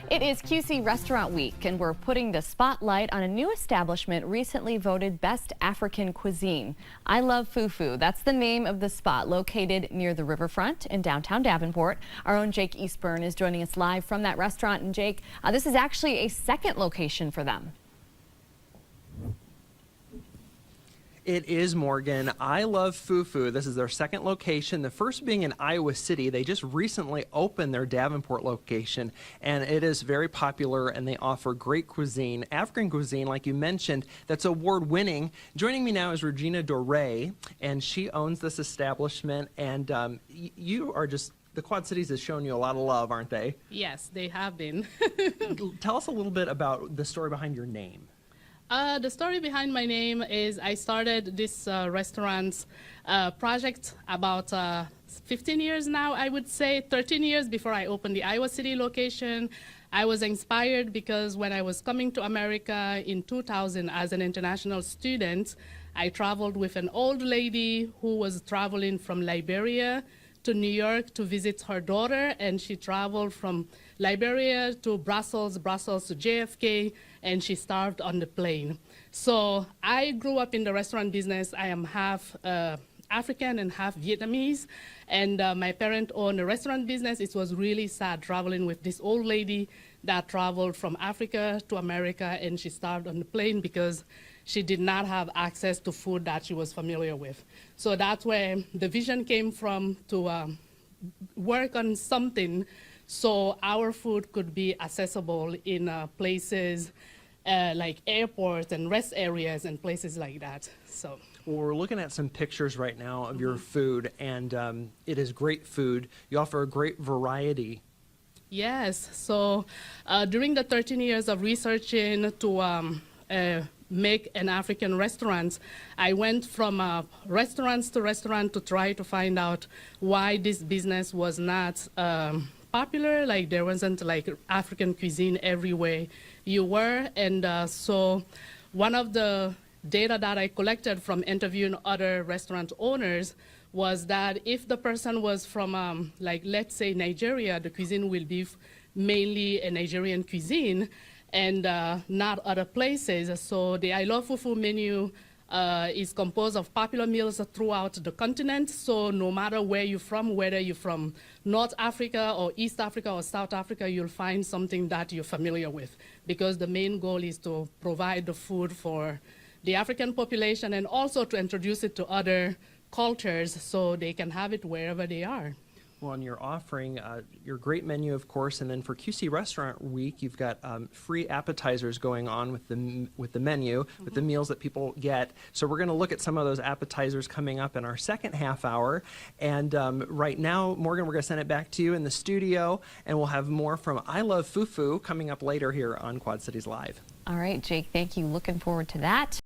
It is QC Restaurant Week, and we're putting the spotlight on a new establishment recently voted Best African Cuisine. I Love FUFU. That's the name of the spot located near the riverfront in downtown Davenport. Our own Jake Eastburn is joining us live from that restaurant. And Jake, this is actually a second location for them. It is, Morgan. I Love FUFU. This is their second location, the first being in Iowa City. They just recently opened their Davenport location, and it is very popular, and they offer great cuisine, African cuisine, like you mentioned, that's award-winning. Joining me now is Regina Doré, and she owns this establishment, and you are just... The Quad Cities has shown you a lot of love, aren't they? Yes, they have been. Tell us a little bit about the story behind your name. The story behind my name is I started this restaurant project about 15 years now, I would say 13 years before I opened the Iowa City location. I was inspired because when I was coming to America in 2000 as an international student, I traveled with an old lady who was traveling from Liberia to New York to visit her daughter, and she traveled from Liberia to Brussels to JFK, and she starved on the plane. So I grew up in the restaurant business. I am half African and half Vietnamese, and my parents owned a restaurant business. It was really sad traveling with this old lady that traveled from Africa to America, and she starved on the plane because she did not have access to food that she was familiar with. So that's where the vision came from, to work on something so our food could be accessible in places like airports and rest areas and places like that. So. Well, we're looking at some pictures right now of your food, and it is great food. You offer a great variety. Yes. So during the 13 years of researching to make an African restaurant, I went from restaurants to restaurant to try to find out why this business was not popular. Like there wasn't like African cuisine everywhere you were. And so one of the data that I collected from interviewing other restaurant owners was that if the person was from like, let's say Nigeria, the cuisine will be mainly a Nigerian cuisine and not other places. So the I Love FUFU menu is composed of popular meals throughout the continent. So no matter where you're from, whether you're from North Africa or East Africa or South Africa, you'll find something that you're familiar with, because the main goal is to provide the food for the African population and also to introduce it to other cultures so they can have it wherever they are. Well, and you're offering your great menu, of course, and then for QC Restaurant Week, you've got free appetizers going on with the menu, with the meals that people get. So we're going to look at some of those appetizers coming up in our second half hour. And right now, Morgan, we're going to send it back to you in the studio, and we'll have more from I Love FUFU coming up later here on Quad Cities Live. All right, Jake, thank you. Looking forward to that.